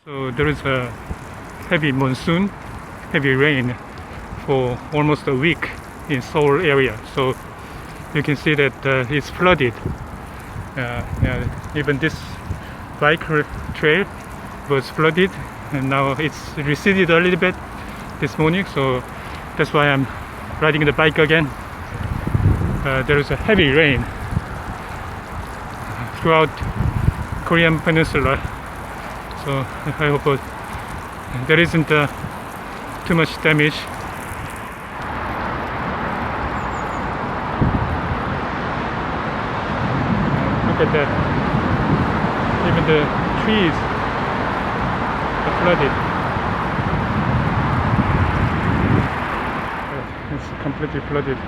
So there is a heavy monsoon, heavy rain for almost a week in Seoul area. So you can see that it's flooded. Even this bike trail was flooded, and now it's receded a little bit this morning. So that's why I'm riding the bike again. There is a heavy rain throughout Korean Peninsula. So I hope there isn't too much damage. Look at that. Even the trees are flooded. It's completely flooded.